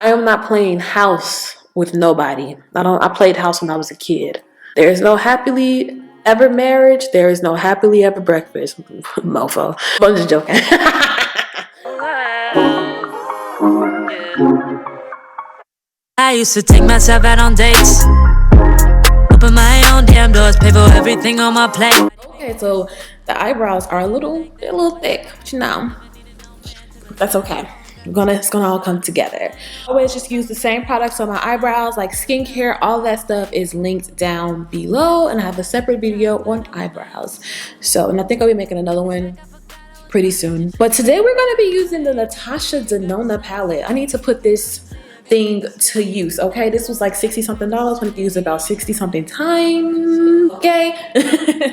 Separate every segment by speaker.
Speaker 1: I am not playing house with nobody. I played house when I was a kid. There is no happily ever marriage. There is no happily ever breakfast. Mofo. I'm just joking.
Speaker 2: I used to take myself out on dates, open my own damn doors, pay for everything on my plate.
Speaker 1: Okay, so the eyebrows are a little thick, but you know, that's okay. It's gonna all come together. I always just use the same products on my eyebrows, like skincare. All that stuff is linked down below, and I have a separate video on eyebrows. So, and I think I'll be making another one pretty soon. But today we're gonna be using the Natash Denona palette. I need to put this thing to use, okay? This was like 60 something dollars. I need to use it about 60 something times, okay?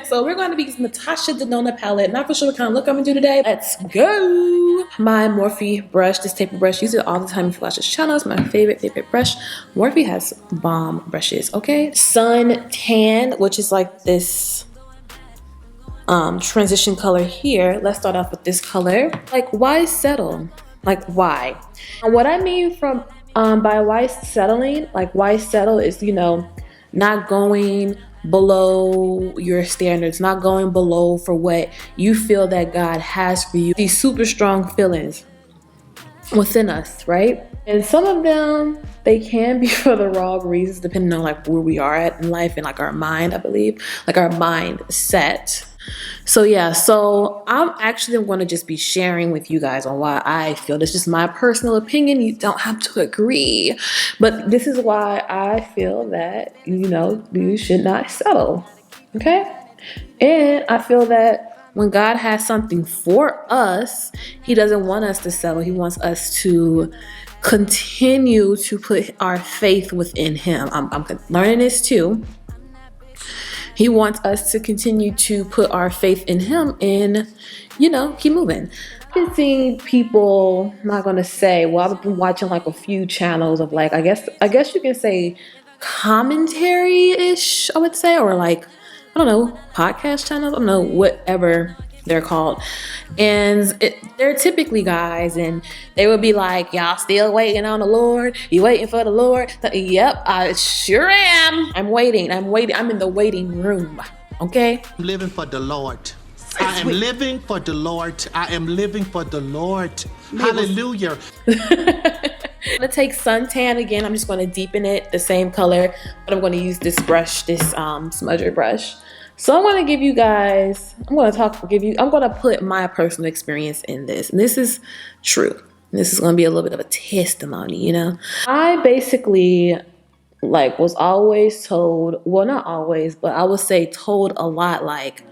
Speaker 1: So we're going to be using the Natash Denona palette. Not for sure what kind of look I'm gonna do today. Let's go. My Morphe brush, this taper brush, use it all the time in Lash's channel. It's my favorite brush. Morphe has bomb brushes, okay? SunTan, which is like this transition color here. Let's start off with this color. Like, why settle? Like, why? And what I mean from by why settling, like why settle is, you know, not going below your standards, not going below for what you feel that God has for you. These super strong feelings within us, right? And some of them, they can be for the wrong reasons, depending on like where we are at in life and like our mind, I believe, like our mindset. So yeah, so I'm actually going to just be sharing with you guys on why I feel. This is my personal opinion. You don't have to agree, but this is why I feel that, you know, you should not settle, okay? And I feel that when God has something for us, he doesn't want us to settle. He wants us to continue to put our faith within him. I'm learning this too. He wants us to continue to put our faith in him and, you know, keep moving. I've been seeing people, I'm not gonna say, well, I've been watching like a few channels of like, I guess you can say commentary-ish, I would say, or like, I don't know, podcast channels, I don't know, whatever they're called. And they're typically guys, and they would be like, y'all still waiting on the Lord? You waiting for the Lord? Yep, I sure am. I'm waiting. I'm in the waiting room, okay?
Speaker 3: I'm living for the Lord. I am living for the Lord. I am living for the Lord. Hallelujah.
Speaker 1: I'm gonna take SunTan again. I'm just gonna deepen it the same color, but I'm gonna use this brush, this smudger brush. So I'm gonna give you guys, I'm gonna put my personal experience in this. And this is true. This is gonna be a little bit of a testimony, you know? I basically like was always told, well, not always, but I would say told a lot like,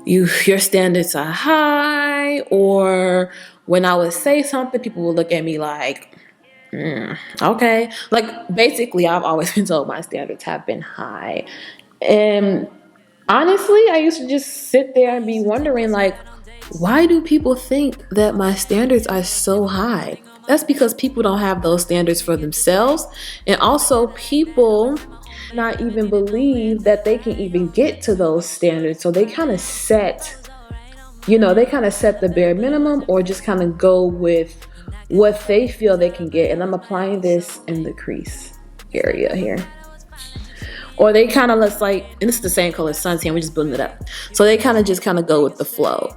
Speaker 1: your standards are high, or when I would say something, people would look at me like, okay. Like basically I've always been told my standards have been high. And honestly, I used to just sit there and be wondering, like, why do people think that my standards are so high? That's because people don't have those standards for themselves. And also people not even believe that they can even get to those standards. So they kind of set, you know, they kind of set the bare minimum or just kind of go with what they feel they can get. And I'm applying this in the crease area here. Or they kind of, let's like, and this is the same color as SunTan, we're just building it up. So they kind of go with the flow.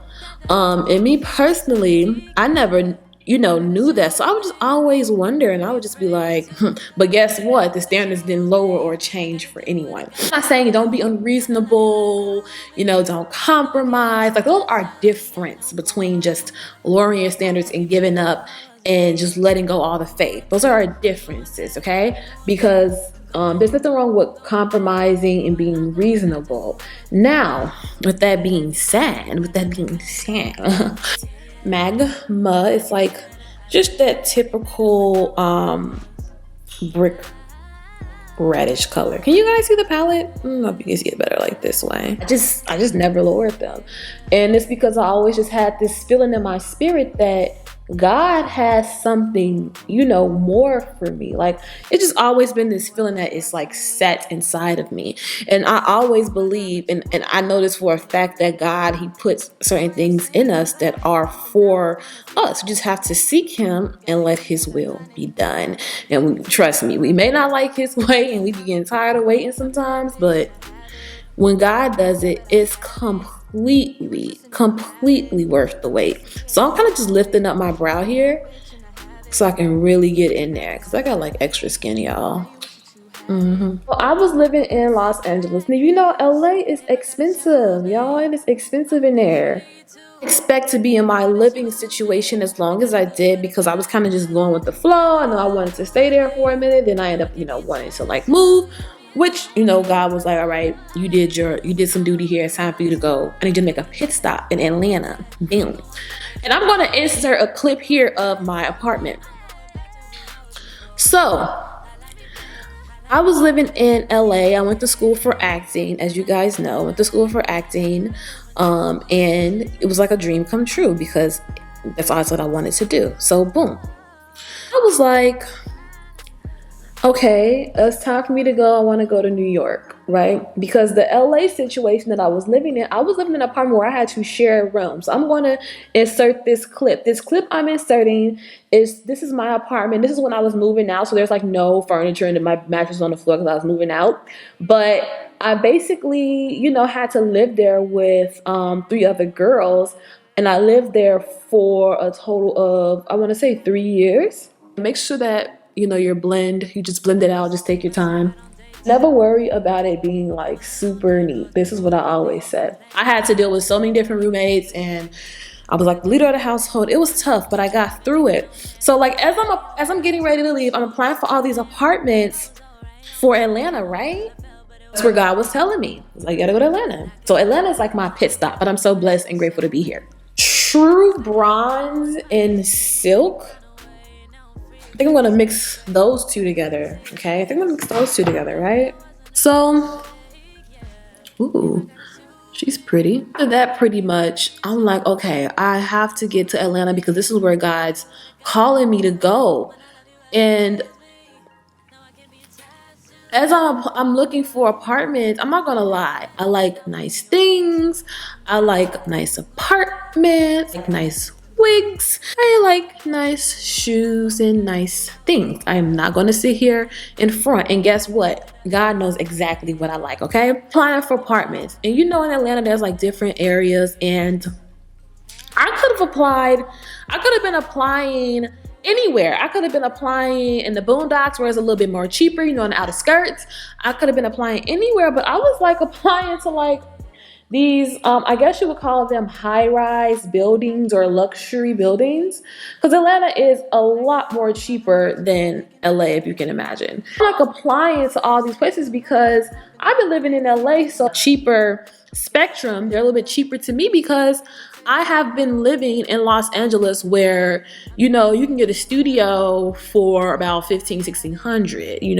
Speaker 1: And me personally, I never, you know, knew that. So I would just always wonder, and I would just be like, but guess what? The standards didn't lower or change for anyone. I'm not saying don't be unreasonable, you know, don't compromise. Like those are difference between just lowering your standards and giving up and just letting go all the faith. Those are our differences, okay? Because there's nothing wrong with compromising and being reasonable. Now, with that being said, Magma is like just that typical brick reddish color. Can you guys see the palette? I don't know if you can see it better like this way. I just never lowered them. And it's because I always just had this feeling in my spirit that God has something, you know, more for me. Like, it's just always been this feeling that it's like set inside of me. And I always believe, and I know this for a fact, that God, he puts certain things in us that are for us. We just have to seek him and let his will be done. And trust me, we may not like his way and we be getting tired of waiting sometimes, but when God does it, it's completely worth the wait. So I'm kind of just lifting up my brow here so I can really get in there, because I got like extra skin, y'all. Well, I was living in Los Angeles. Now, you know, LA is expensive, y'all, and it's expensive in there. Expect to be in my living situation as long as I did, because I was kind of just going with the flow. I know I wanted to stay there for a minute, then I ended up, you know, wanting to like move, which, you know, God was like, all right, you did some duty here, it's time for you to go. I need you to make a pit stop in Atlanta. Boom. And I'm going to insert a clip here of my apartment. So I was living in LA. I went to school for acting, as you guys know. I went to school for acting, and it was like a dream come true, because that's all what I wanted to do. So boom, I was like, okay, it's time for me to go. I want to go to New York, right? Because the LA situation that I was living in, I was living in an apartment where I had to share rooms. So I'm going to insert this clip. This clip I'm inserting this is my apartment. This is when I was moving out. So there's like no furniture and my mattress on the floor because I was moving out. But I basically, you know, had to live there with 3 other girls. And I lived there for a total of, I want to say 3 years. Make sure that, you know, you just blend it out, just take your time. Never worry about it being like super neat. This is what I always said. I had to deal with so many different roommates, and I was like the leader of the household. It was tough, but I got through it. So like as I'm getting ready to leave, I'm applying for all these apartments for Atlanta, right? That's where God was telling me. He was like, you gotta go to Atlanta. So Atlanta is like my pit stop, but I'm so blessed and grateful to be here. True Bronze and Silk. I think I'm gonna mix those two together, okay? I think I'm gonna mix those two together, right? So, ooh, she's pretty. After that, pretty much, I'm like, okay, I have to get to Atlanta because this is where God's calling me to go. And as I'm looking for apartments, I'm not gonna lie, I like nice things, I like nice apartments, like nice wigs, I like nice shoes and nice things. I am not gonna sit here in front, and guess what? God knows exactly what I like, okay? Applying for apartments, and you know in Atlanta there's like different areas, and I could have been applying anywhere. I could have been applying in the boondocks where it's a little bit more cheaper, you know, in the outer skirts. I could have been applying anywhere, but I was like applying to like these, I guess you would call them high-rise buildings or luxury buildings, because Atlanta is a lot more cheaper than LA, if you can imagine. I'm like applying to all these places because I've been living in LA, so cheaper spectrum, they're a little bit cheaper to me because I have been living in Los Angeles where, you know, you can get a studio for about $1,500, $1,600, you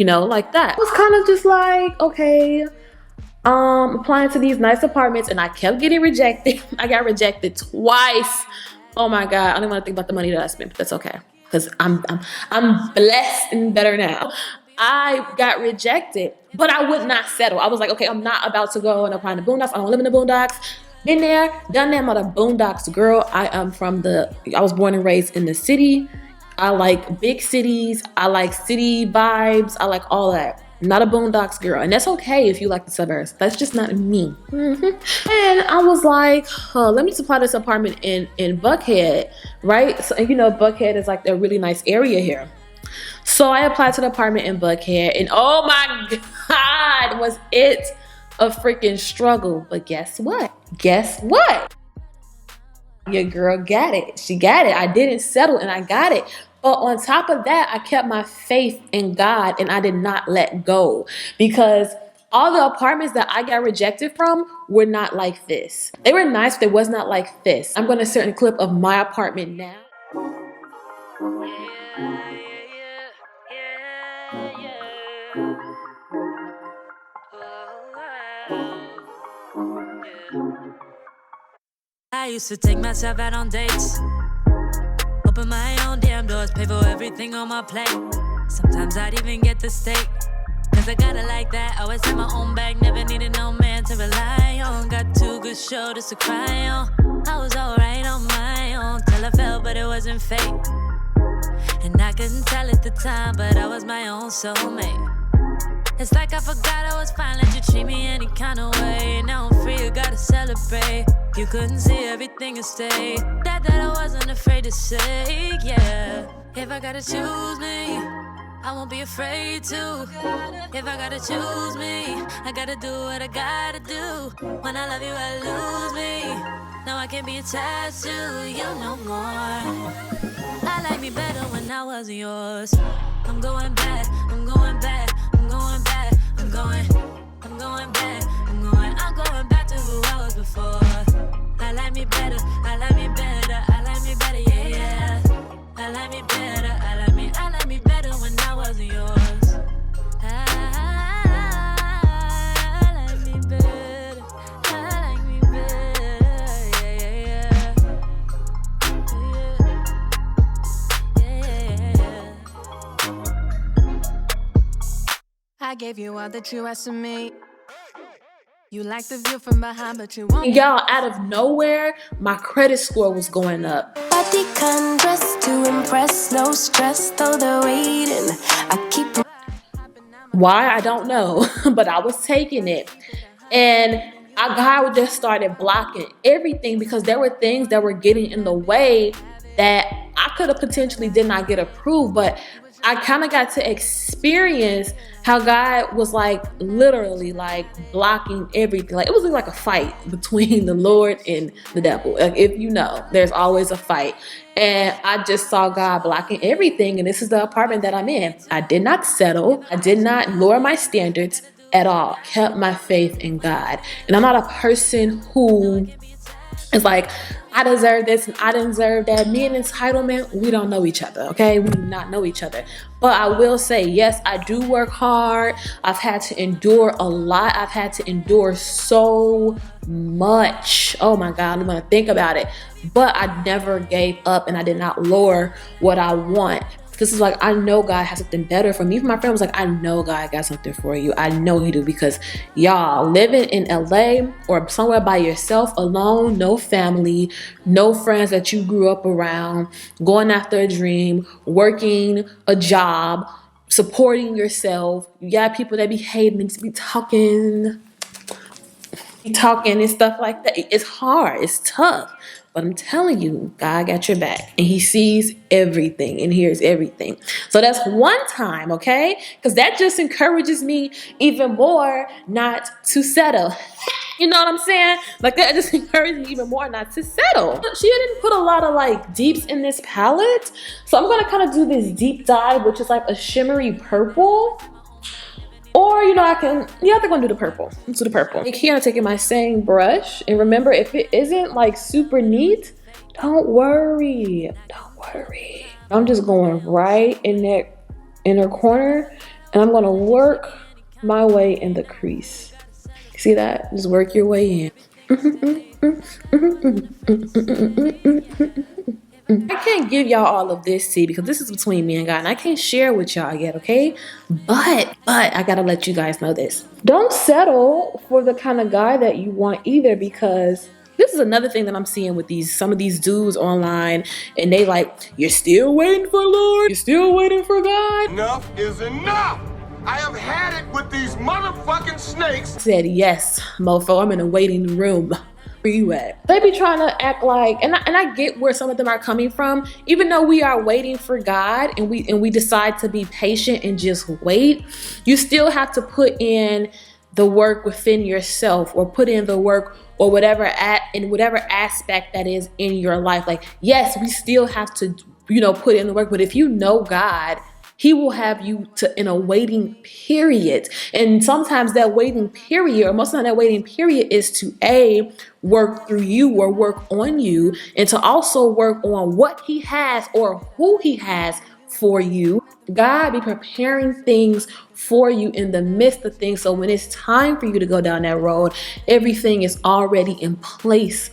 Speaker 1: know, like that. I was kind of just like, okay, applying to these nice apartments, and I kept getting rejected. I got rejected twice. Oh my God, I don't want to think about the money that I spent, but that's okay, because I'm blessed and better now. I got rejected, but I would not settle. I was like, okay, I'm not about to go and apply in the boondocks. I don't live in the boondocks. Been there, done that. I'm not a boondocks girl. I was born and raised in the city. I like big cities. I like city vibes. I like all that. Not a boondocks girl, and that's okay if you like the suburbs. That's just not me. And I was like, oh, let me just apply this apartment in Buckhead, right? So, you know, Buckhead is like a really nice area here. So I applied to the apartment in Buckhead, and oh my God, was it a freaking struggle. But guess what? Your girl got it. She got it. I didn't settle, and I got it. But on top of that, I kept my faith in God, and I did not let go, because all the apartments that I got rejected from were not like this. They were nice, but they was not like this. I'm going to insert a clip of my apartment now.
Speaker 2: I used to take myself out on dates, Open my own damn doors, pay for everything on my plate. Sometimes I'd even get the steak. Cause I got it like that, always had my own bag, never needed no man to rely on. Got 2 good shoulders to cry on. I was alright on my own, till I fell, but it wasn't fate. And I couldn't tell at the time, but I was my own soulmate. It's like I forgot I was fine, let you treat me any kind of way. Now I'm free, you gotta celebrate. You couldn't see everything and stay. That I wasn't afraid to say, yeah. If I gotta choose me, I won't be afraid to. If I gotta choose me, I gotta do what I gotta do. When I love you, I lose me. Now I can't be attached to you no more. I like me better when I wasn't yours. I'm going back, I'm going back, I'm going back, I'm going back, I'm going back to who I was before. I like me better, I like me better, I like me better, yeah, yeah. I like me better, I like me better when I wasn't yours. I like me better, I like me better, yeah, yeah, yeah. I gave you all that you asked of me. You like the view from behind, but you won't.
Speaker 1: Y'all, out of nowhere, my credit score was going up.
Speaker 4: Body can dress to impress, no stress, though they're waiting. I keep.
Speaker 1: Why? I don't know, but I was taking it. And God just started blocking everything because there were things that were getting in the way that I could have potentially did not get approved, but I kind of got to experience how God was like literally like blocking everything. Like it was like a fight between the Lord and the devil. Like if you know, there's always a fight. And I just saw God blocking everything. And this is the apartment that I'm in. I did not settle. I did not lower my standards at all. Kept my faith in God. And I'm not a person who is like, I deserve this and I deserve that. Me and entitlement, we don't know each other, okay? We do not know each other. But I will say, yes, I do work hard. I've had to endure a lot. I've had to endure so much. Oh my God, I'm gonna think about it. But I never gave up and I did not lower what I want. This is like, I know God has something better for me. Even my friend was like, I know God got something for you. I know he do, because y'all living in LA or somewhere by yourself alone, no family, no friends that you grew up around, going after a dream, working a job, supporting yourself. You got people that be hating, to be talking and stuff like that. It's hard, it's tough. But I'm telling you, God got your back and he sees everything and hears everything. So that's one time, okay? Because that just encourages me even more not to settle. You know what I'm saying? Like that just encourages me even more not to settle. She didn't put a lot of like deeps in this palette. So I'm gonna kind of do this deep dive, which is like a shimmery purple. Or, you know, I think I'm gonna do the purple. Let's do the purple. Here I'm taking my same brush. And remember, if it isn't like super neat, don't worry. Don't worry. I'm just going right in that inner corner and I'm gonna work my way in the crease. See that? Just work your way in. I can't give y'all all of this tea because this is between me and God and I can't share with y'all yet, okay? But I gotta let you guys know this. Don't settle for the kind of guy that you want either, because this is another thing that I'm seeing with some of these dudes online, and they like, you're still waiting for Lord? You're still waiting for God?
Speaker 5: Enough is enough! I have had it with these motherfucking snakes.
Speaker 1: I said, yes, mofo, I'm in a waiting room. Where you at? They be trying to act like, and I get where some of them are coming from. Even though we are waiting for God and we decide to be patient and just wait, you still have to put in the work within yourself, or put in the work, or whatever in whatever aspect that is in your life. Like, yes, we still have to, you know, put in the work, but if you know God, he will have you in a waiting period. And sometimes that waiting period, or most of the time that waiting period, is to work through you or work on you, and to also work on what he has or who he has for you. God be preparing things for you in the midst of things. So when it's time for you to go down that road, everything is already in place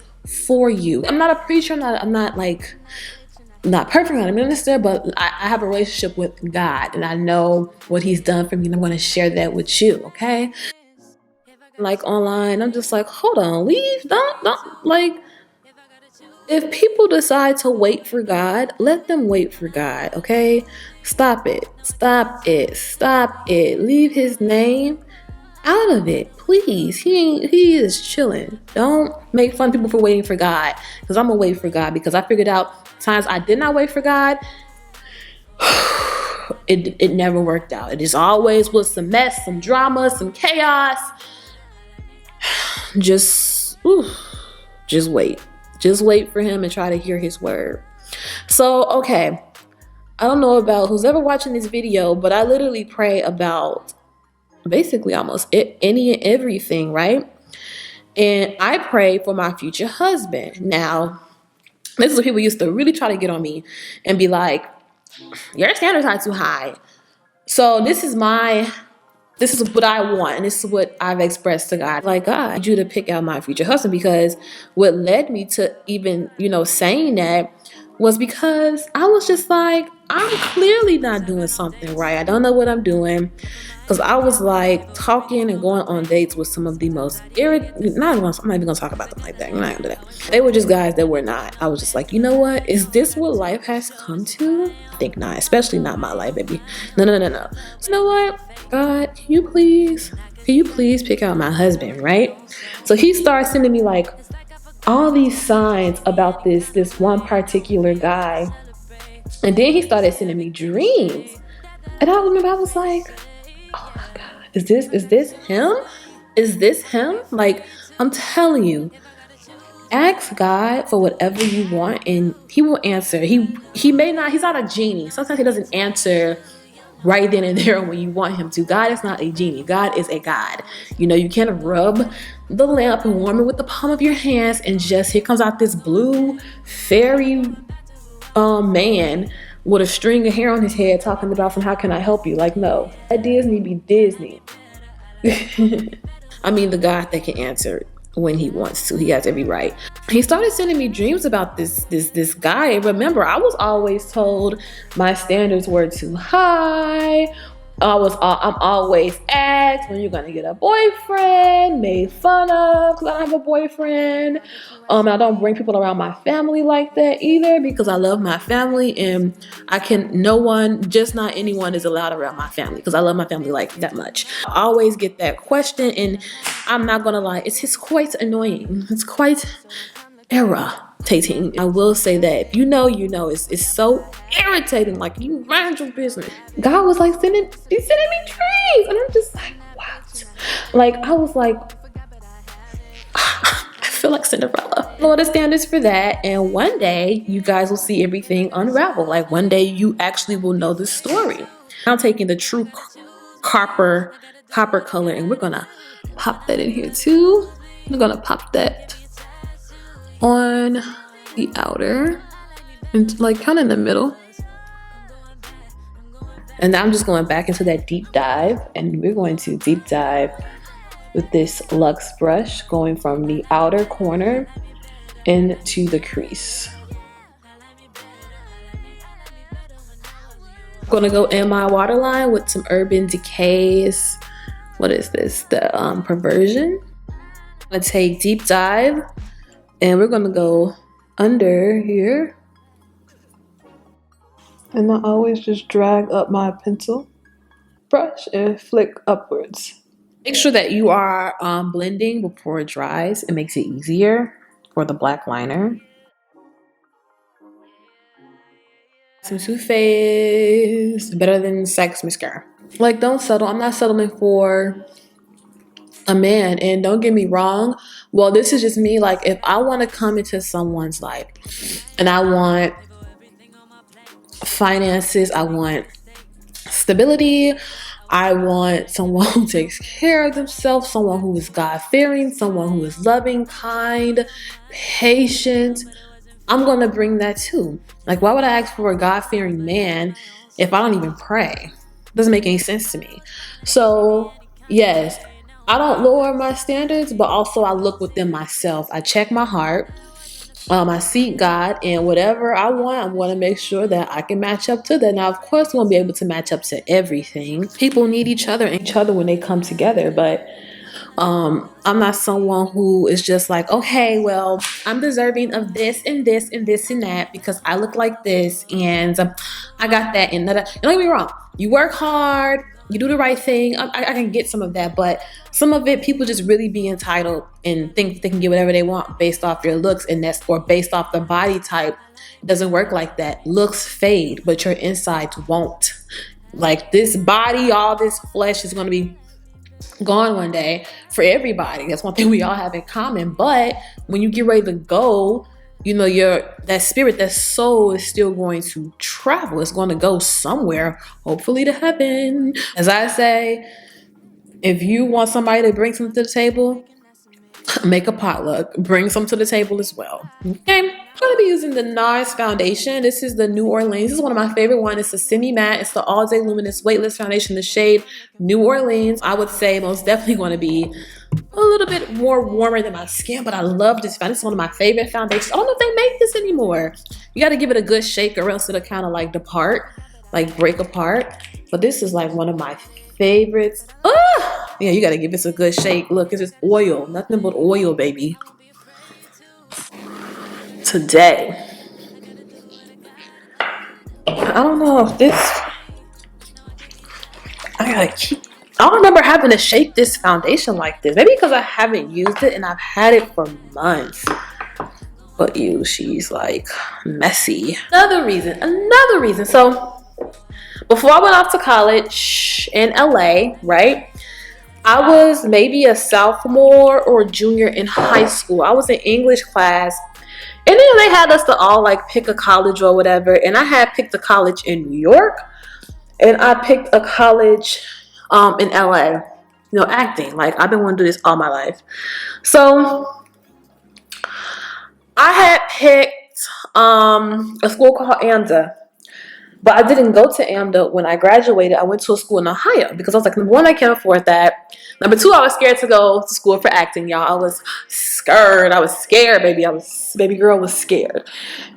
Speaker 1: for you. I'm not a preacher. I'm not like not perfect, not a minister, but I have a relationship with God, and I know what he's done for me, and I'm going to share that with you, okay? Like online, I'm just like, hold on, leave, don't, like, if people decide to wait for God, let them wait for God, okay? Stop it, stop it, stop it. Leave his name out of it, please. He is chilling. Don't make fun of people for waiting for God, because I'm gonna wait for God, because I figured out times I did not wait for God, it never worked out. It just always was some mess, some drama, some chaos. Just wait. Just wait for him and try to hear his word. So, okay. I don't know about who's ever watching this video, but I literally pray about basically almost any and everything, right? And I pray for my future husband. Now, this is what people used to really try to get on me and be like, your standards are too high. So this is what I want, and this is what I've expressed to God. Like, God, I need you to pick out my future husband, because what led me to even, saying that was because I was just like, I'm clearly not doing something right. I don't know what I'm doing, because I was like talking and going on dates with some of the most I'm not even gonna talk about them like that. I'm not gonna do that. They were just guys that were not. I was just like, you know what? Is this what life has come to? I think not, especially not my life, baby. No. So, you know what? God, can you please pick out my husband, right? So he starts sending me like all these signs about this one particular guy. And then he started sending me dreams. And I remember I was like, oh my God, is this him? Is this him? Like, I'm telling you, ask God for whatever you want and he will answer. He may not, he's not a genie. Sometimes he doesn't answer right then and there when you want him to. God is not a genie. God is a God. You can't rub the lamp and warm it with the palm of your hands and just, here comes out this blue fairy man with a string of hair on his head talking about how can I help you? Like, no. Let Disney be Disney. I mean, the God that can answer when he wants to. He has every right. He started sending me dreams about this guy. And remember, I was always told my standards were too high. I'm always asked when you're gonna get a boyfriend, made fun of because I don't have a boyfriend. I don't bring people around my family like that either, because I love my family, and not anyone is allowed around my family because I love my family like that much. I always get that question, and I'm not gonna lie, it's just quite annoying. It's quite irritating. I will say that if you know, it's so irritating. Like, you mind your business. God was like sending me dreams, and I'm just like, what? Like, I was like, I feel like Cinderella. Lower the standards for that, and one day you guys will see everything unravel. Like, one day you actually will know the story. I'm taking the true copper color, and we're gonna pop that in here too. We're gonna pop that on the outer and like kind of in the middle. And now I'm just going back into that deep dive, and we're going to deep dive with this Luxe brush, going from the outer corner into the crease. I'm gonna go in my waterline with some Urban Decay's, what is this? The Perversion. I'm gonna take deep dive, and we're gonna go under here. And I always just drag up my pencil brush and flick upwards. Make sure that you are blending before it dries. It makes it easier for the black liner. Some Too Faced Better Than Sex mascara. Like, don't settle. I'm not settling for a man. And don't get me wrong. Well, this is just me. Like, if I want to come into someone's life and I want finances, I want stability, I want someone who takes care of themselves, someone who is God-fearing, someone who is loving, kind, patient, I'm gonna bring that too. Like, why would I ask for a God-fearing man if I don't even pray? Doesn't make any sense to me. So yes, I don't lower my standards, but also I look within myself. I check my heart. I seek God, and whatever I want, I'm going to make sure that I can match up to that. Now, of course, we won't be able to match up to everything. People need each other and each other when they come together, but I'm not someone who is just like, okay, well, I'm deserving of this and this and this and that because I look like this and I got that and that. Don't get me wrong. You work hard, you do the right thing. I can get some of that, but some of it, people just really be entitled and think they can get whatever they want based off your looks, and that's or based off the body type. It doesn't work like that. Looks fade, but your insides won't. Like this body, all this flesh is going to be gone one day for everybody. That's one thing we all have in common. But when you get ready to go, you know, that spirit, that soul is still going to travel. It's going to go somewhere, hopefully to heaven. As I say, if you want somebody to bring something to the table, make a potluck. Bring some to the table as well. Okay. I'm going to be using the Nars foundation. This is the New Orleans. This is one of my favorite ones. It's a semi-matte. It's the All Day Luminous Weightless Foundation, the shade New Orleans. I would say most definitely going to be a little bit more warmer than my skin, but I love this foundation. It's one of my favorite foundations. I don't know if they make this anymore. You got to give it a good shake or else it'll kind of like depart, like break apart. But this is like one of my favorites. Yeah, you got to give this a good shake. Look, it's just oil. Nothing but oil, baby. Today, I don't know if this, I don't remember having to shake this foundation like this. Maybe because I haven't used it and I've had it for months. But she's like messy. Another reason. So before I went off to college in LA, right? I was maybe a sophomore or junior in high school. I was in English class. And then they had us to all like pick a college or whatever. And I had picked a college in New York. And I picked a college in LA. You know, acting. Like, I've been wanting to do this all my life. So, I had picked a school called AMDA. But I didn't go to AMDA when I graduated. I went to a school in Ohio because I was like, number one, I can't afford that. Number two, I was scared to go to school for acting, y'all. I was scared. Baby. Baby girl was scared.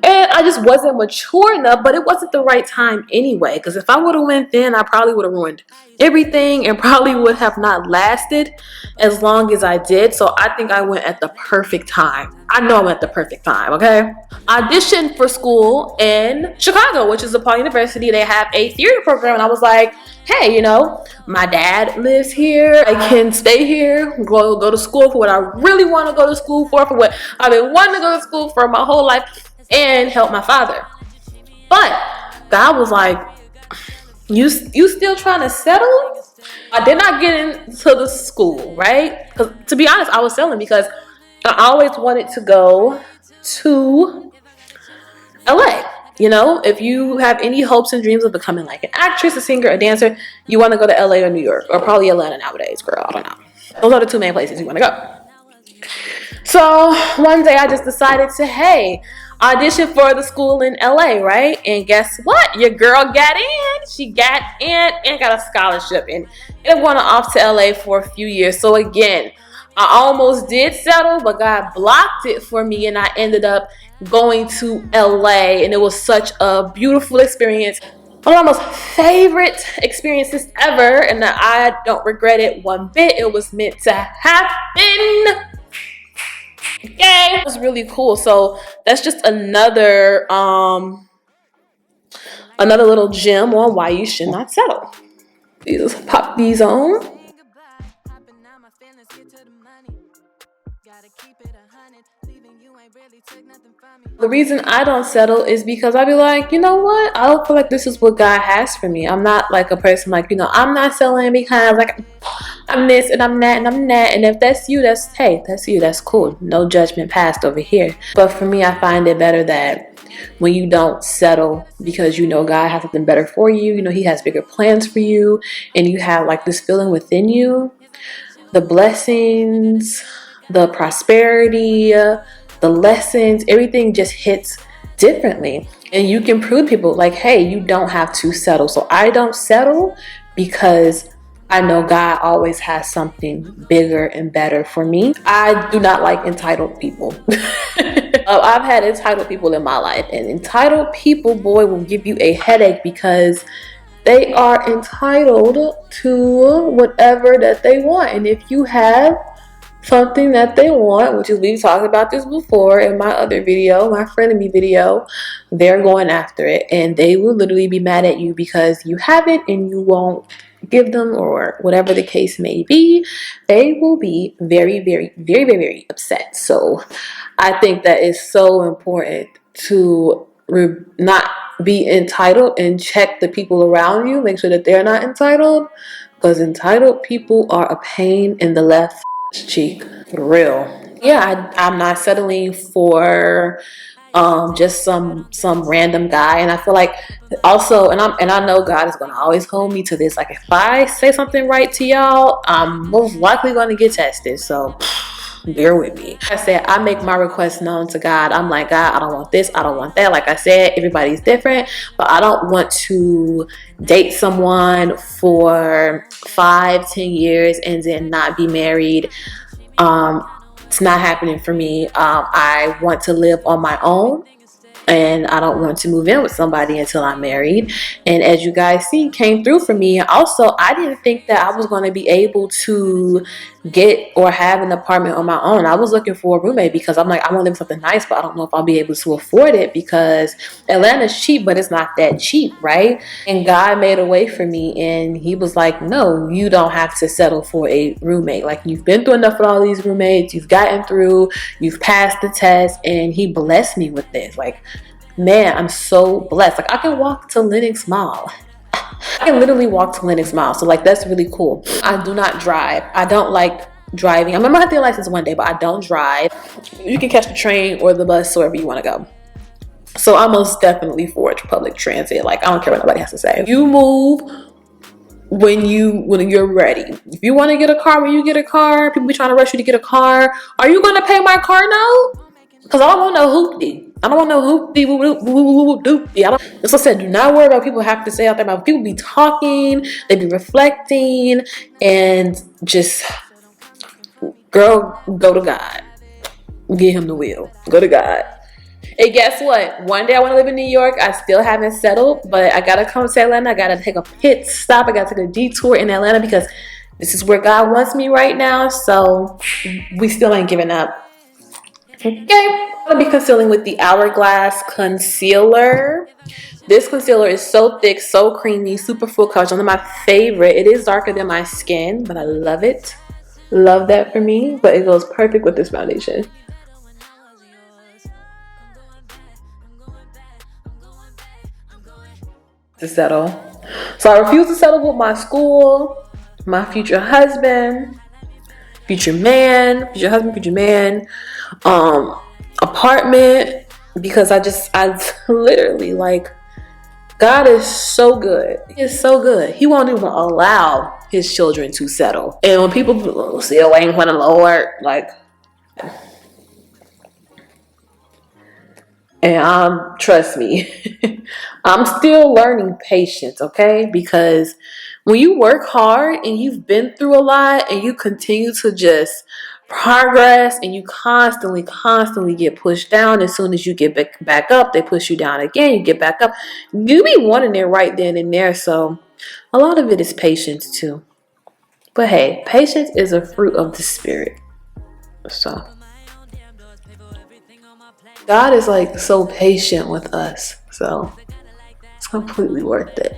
Speaker 1: And I just wasn't mature enough, but it wasn't the right time anyway. Because if I would have went then, I probably would have ruined everything and probably would have not lasted as long as I did. So I think I went at the perfect time. I know I'm at the perfect time, okay? Auditioned for school in Chicago, which is DePaul University. They have a theater program, and I was like, hey, you know, my dad lives here. I can stay here, go to school for what I really want to go to school for what I've been wanting to go to school for my whole life, and help my father. But God was like, you still trying to settle? I did not get into the school, right? Because to be honest, I was selling because I always wanted to go to LA. You know, if you have any hopes and dreams of becoming like an actress, a singer, a dancer, you want to go to LA or New York, or probably Atlanta nowadays, girl. I don't know. Those are the two main places you want to go. So one day I just decided to, hey, audition for the school in LA, right? And guess what? Your girl got in. She got in and got a scholarship and ended up going off to LA for a few years. So again, I almost did settle, but God blocked it for me, and I ended up going to LA, and it was such a beautiful experience. One of my most favorite experiences ever, and I don't regret it one bit. It was meant to happen. Okay, it was really cool. So that's just another little gem on why you should not settle. You just pop these on. The reason I don't settle is because I be like, you know what? I don't feel like this is what God has for me. I'm not like a person like, you know, I'm not settling because like I'm this and I'm that and I'm that. And if that's you, that's you. That's cool. No judgment passed over here. But for me, I find it better that when you don't settle because you know God has something better for you, you know He has bigger plans for you, and you have like this feeling within you, the blessings, the prosperity, the lessons, everything just hits differently. And you can prove to people like, hey, you don't have to settle. So I don't settle because I know God always has something bigger and better for me. I do not like entitled people. I've had entitled people in my life, and entitled people, boy, will give you a headache because they are entitled to whatever that they want. And if you have something that they want, which is, we've talked about this before in my other video, my frenemy video, they're going after it, and they will literally be mad at you because you have it and you won't give them, or whatever the case may be. They will be very, very, very, very, very upset. So I think that is so important to not be entitled and check the people around you. Make sure that they're not entitled, because entitled people are a pain in the left cheek, for real. Yeah, I'm not settling for just some random guy. And I feel like also, and I know God is going to always hold me to this, like if I say something right to y'all, I'm most likely going to get tested. So bear with me. Like I said, I make my requests known to God. I'm like, God, I don't want this, I don't want that. Like I said, everybody's different, but I don't want to date someone for 5-10 years and then not be married. It's not happening for me. I want to live on my own, and I don't want to move in with somebody until I'm married. And as you guys see, came through for me. Also, I didn't think that I was going to be able to get or have an apartment on my own. I was looking for a roommate because I'm like, I want to live something nice, but I don't know if I'll be able to afford it because Atlanta's cheap, but it's not that cheap, right? And God made a way for me, and he was like, no, you don't have to settle for a roommate. Like, you've been through enough with all these roommates, you've gotten through, you've passed the test, and he blessed me with this. Like, man, I'm so blessed. Like, I can walk to Lenox Mall. I can literally walk to Lenox Mall. So like, that's really cool. I do not drive. I don't like driving. I'm gonna have the license one day, but I don't drive. You can catch the train or the bus wherever you want to go. So I'm most definitely for public transit. Like, I don't care what nobody has to say. You move when you're ready. If you want to get a car, when you get a car, people be trying to rush you to get a car. Are you gonna pay my car note? Because I don't want no hoopty. I don't want no hoopty, doopty. As I said, do not worry about what people have to say out there. About people be talking, they be reflecting, and just, girl, go to God. Give him the wheel. Go to God. And guess what? One day I want to live in New York. I still haven't settled, but I gotta come to Atlanta. I gotta take a pit stop. I gotta take a detour in Atlanta because this is where God wants me right now. So we still ain't giving up. Okay, I'm going to be concealing with the Hourglass Concealer. This concealer is so thick, so creamy, super full coverage. One of my favorite. It is darker than my skin, but I love it. Love that for me, but it goes perfect with this foundation. To settle. So I refuse to settle with my school, my future husband, future man, future husband, future man, apartment, because I literally, like, God is so good. He is so good. He won't even allow his children to settle. And when people still waiting for the Lord, like, and trust me, I'm still learning patience, okay? Because when you work hard and you've been through a lot and you continue to just progress and you constantly get pushed down, as soon as you get back up, they push you down again, you get back up. You be wanting it right then and there. So a lot of it is patience too. But hey, patience is a fruit of the spirit. So God is like so patient with us. So it's completely worth it.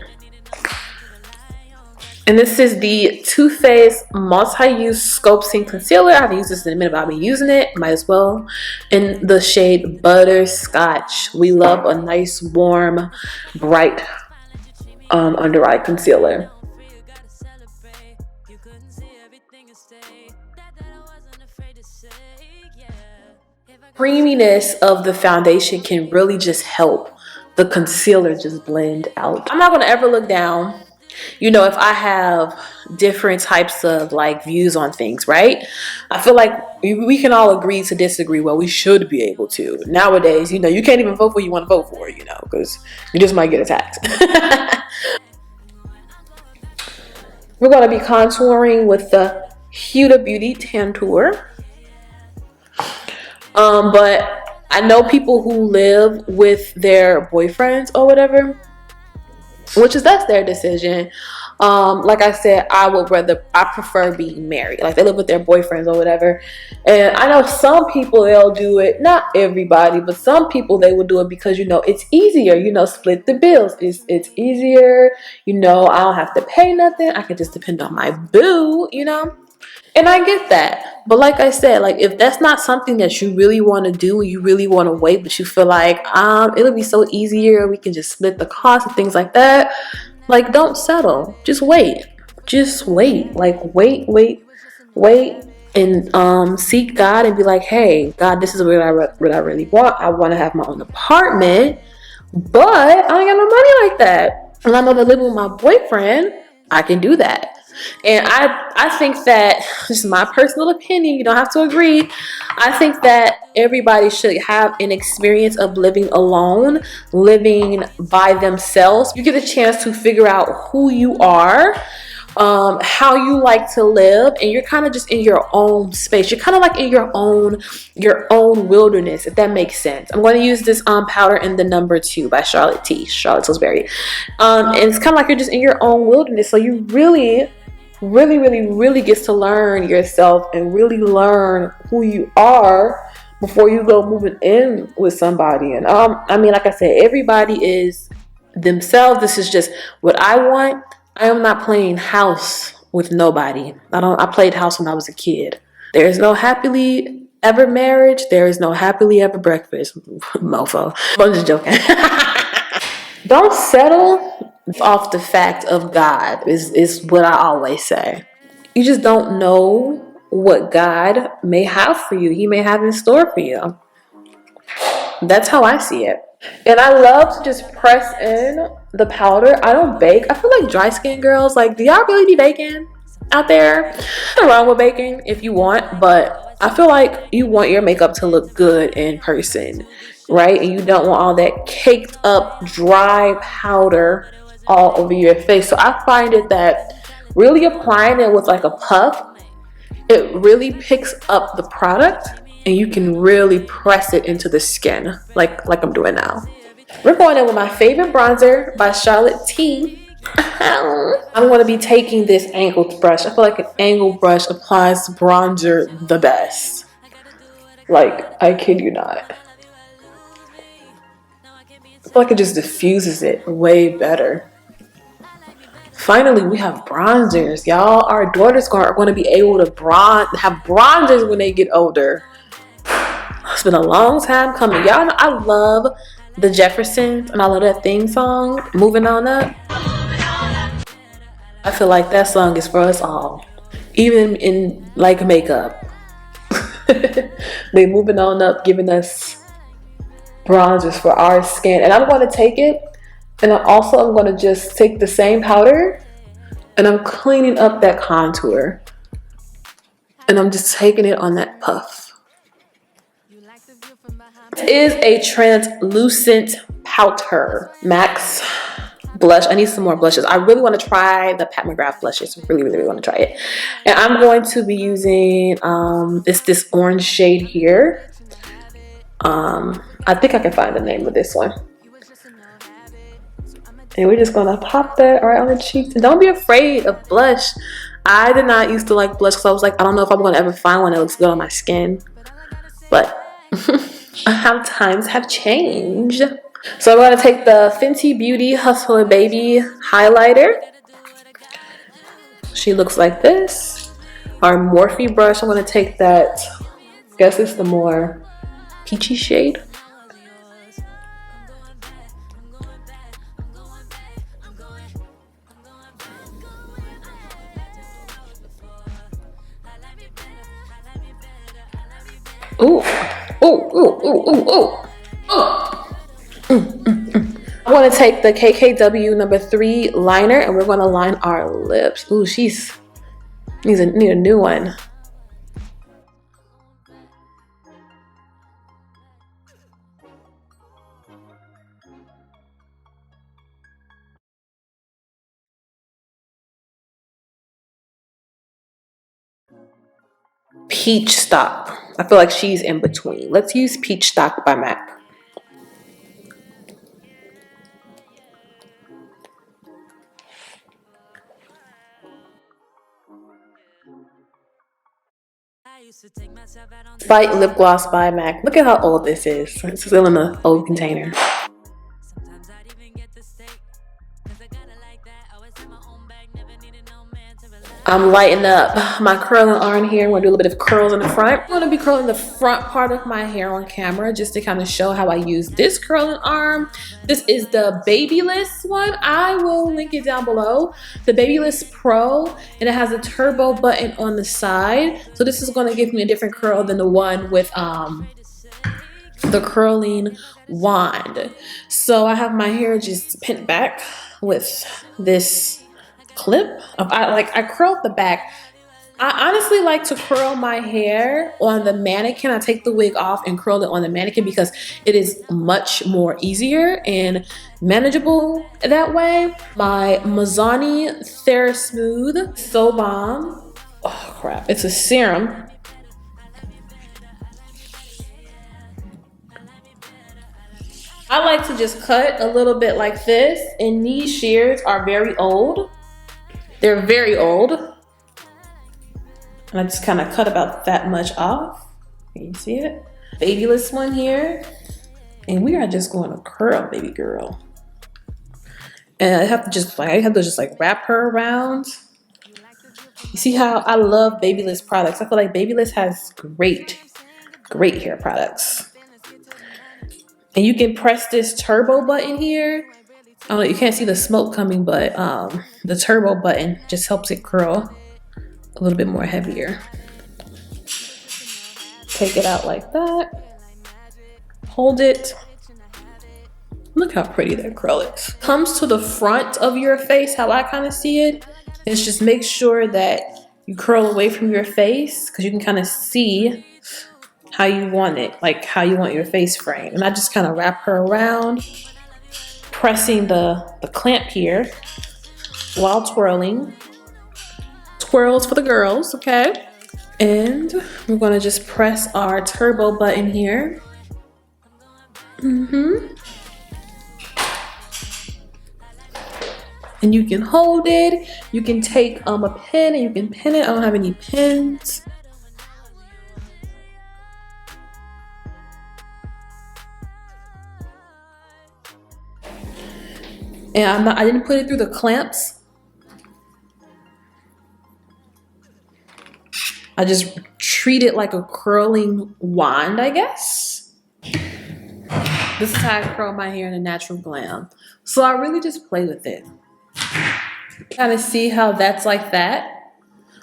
Speaker 1: And this is the Too Faced Multi-Use Sculpting Concealer. I haven't used this in a minute, but I've been using it. Might as well. In the shade Butterscotch. We love a nice, warm, bright under eye concealer. Creaminess of the foundation can really just help the concealer just blend out. I'm not going to ever look down. You know, if I have different types of like views on things, right? I feel like we can all agree to disagree. Well, we should be able to. Nowadays, you know, you can't even vote for who you want to vote for, you know, because you just might get attacked. We're going to be contouring with the Huda Beauty Tantour. But I know people who live with their boyfriends or whatever, which is that's their decision. Like I said, I prefer being married. Like they live with their boyfriends or whatever. And I know some people, they'll do it, not everybody, but some people, they will do it because, you know, it's easier, you know, split the bills. It's easier, you know, I don't have to pay nothing. I can just depend on my boo, you know. And I get that. But like I said, like if that's not something that you really want to do, you really want to wait, but you feel like it'll be so easier, we can just split the cost and things like that. Like don't settle. Just wait. Just wait. Like wait and seek God and be like, hey, God, this is what I really want. I want to have my own apartment, but I ain't got no money like that. And I'm gonna live with my boyfriend. I can do that. And I think that, this is my personal opinion, you don't have to agree, I think that everybody should have an experience of living alone, living by themselves. You get a chance to figure out who you are, how you like to live, and you're kind of just in your own space. You're kind of like in your own wilderness, if that makes sense. I'm going to use this powder in the number 2 by Charlotte Tilbury. And it's kind of like you're just in your own wilderness, so you really gets to learn yourself and really learn who you are before you go moving in with somebody. And I mean, like I said, everybody is themselves. This is just what I want. I am not playing house with nobody. I played house when I was a kid. There is no happily ever marriage. There is no happily ever breakfast. Mofo. I'm just joking. Don't settle off the fact of God is what I always say. You just don't know what God may have for you. He may have in store for you. That's how I see it. And I love to just press in the powder. I don't bake. I feel like dry skin girls, like, do y'all really be baking out there? Nothing wrong with baking if you want, but I feel like you want your makeup to look good in person, right? And you don't want all that caked up dry powder all over your face. So I find it that really applying it with like a puff, it really picks up the product and you can really press it into the skin like I'm doing now. We're going in with my favorite bronzer by Charlotte T. I'm going to be taking this angled brush. I feel like an angled brush applies bronzer the best. Like, I kid you not. I feel like it just diffuses it way better. Finally, we have bronzers, y'all. Our daughters are going to be able to have bronzers when they get older. It's been a long time coming. Y'all know I love the Jeffersons and I love that theme song, Moving On Up. I feel like that song is for us all. Even in like makeup. They moving on up, giving us bronzers for our skin. And I'm going to take it, and I'm going to just take the same powder and I'm cleaning up that contour. And I'm just taking it on that puff. It is a translucent powder. Max blush. I need some more blushes. I really want to try the Pat McGrath blushes. Really want to try it. And I'm going to be using this orange shade here. I think I can find the name of this one. And we're just gonna pop that right on the cheeks. And don't be afraid of blush. I did not used to like blush because I was like, I don't know if I'm gonna ever find one that looks good on my skin. But how times have changed. So I'm gonna take the Fenty Beauty Hustler Baby highlighter. She looks like this. Our Morphe brush, I'm gonna take that, I guess it's the more peachy shade. Ooh, ooh. I'm going to take the KKW number 3 liner and we're going to line our lips. Ooh, she's need a new one. Peach Stock. I feel like she's in between. Let's use Peach Stock by MAC. Bite Lip Gloss by MAC. Look at how old this is. It's still in the old container. I'm lighting up my curling iron here. I'm gonna do a little bit of curls in the front. I'm gonna be curling the front part of my hair on camera just to kind of show how I use this curling arm. This is the Babyliss one. I will link it down below. The Babyliss Pro, and it has a turbo button on the side. So this is gonna give me a different curl than the one with the curling wand. So I have my hair just pinned back with this clip. I curled the back. I honestly like to curl my hair on the mannequin. I take the wig off and curl it on the mannequin because it is much more easier and manageable that way. My Mazzani Therasmooth So Bomb. Oh crap, it's a serum. I like to just cut a little bit like this, and these shears are very old. They're very old. And I just kind of cut about that much off. Can you see it? Babyliss one here. And we are just going to curl, baby girl. And I have to just wrap her around. You see how I love Babyliss products. I feel like Babyliss has great hair products. And you can press this turbo button here. I don't know, you can't see the smoke coming, but the turbo button just helps it curl a little bit more heavier. Take it out like that. Hold it. Look how pretty that curl is. Comes to the front of your face, how I kind of see it, is just make sure that you curl away from your face because you can kind of see how you want it, like how you want your face frame. And I just kind of wrap her around, pressing the clamp here while twirling. Twirls for the girls, okay? And we're gonna just press our turbo button here. And you can hold it. You can take a pen and you can pin it. I don't have any pins. And I didn't put it through the clamps. I just treat it like a curling wand, I guess. This is how I curl my hair in a natural glam. So I really just play with it. Kind of see how that's like that.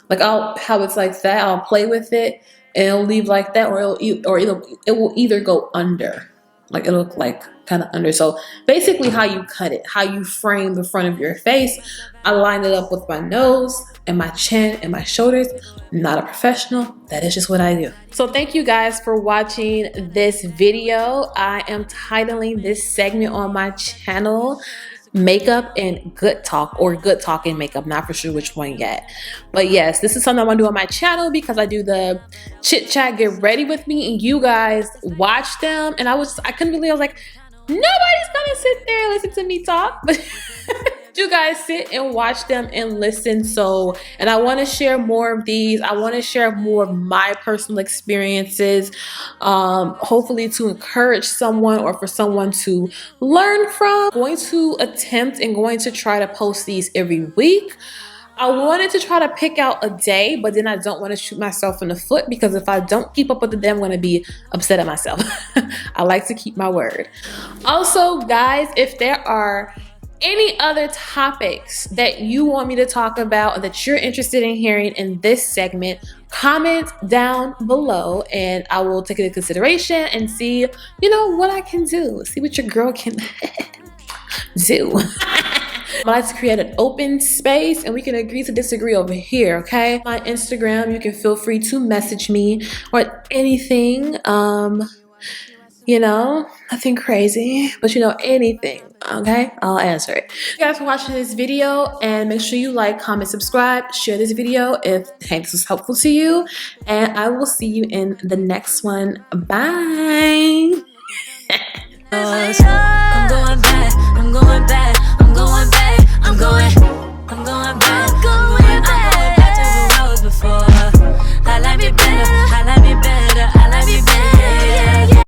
Speaker 1: Like how it's like that. I'll play with it and it'll leave like that, or it will either go under. Like it'll look like kind of under. So basically how you cut it, how you frame the front of your face. I line it up with my nose and my chin and my shoulders. I'm not a professional. That is just what I do. So thank you guys for watching this video. I am titling this segment on my channel Makeup and Good Talk, or Good Talk and Makeup, not for sure which one yet. But yes, this is something I want to do on my channel because I do the chit chat get ready with me and you guys watch them. And I couldn't believe, I was like, nobody's gonna sit there and listen to me talk, but you guys sit and watch them and listen. So, and I want to share more of these. I want to share more of my personal experiences, hopefully to encourage someone or for someone to learn from. I'm going to attempt and going to try to post these every week. I wanted to try to pick out a day, but then I don't want to shoot myself in the foot because if I don't keep up with the day, I'm going to be upset at myself. I like to keep my word. Also, guys, if there are any other topics that you want me to talk about or that you're interested in hearing in this segment, comment down below and I will take it into consideration and see, you know, what I can do. See what your girl can do. I like to create an open space and we can agree to disagree over here, okay? My Instagram, you can feel free to message me or anything. You know, nothing crazy, but you know, anything, okay? I'll answer it. Thank you guys for watching this video, and make sure you like, comment, subscribe, share this video if hey, this was helpful to you, and I will see you in the next one. Bye.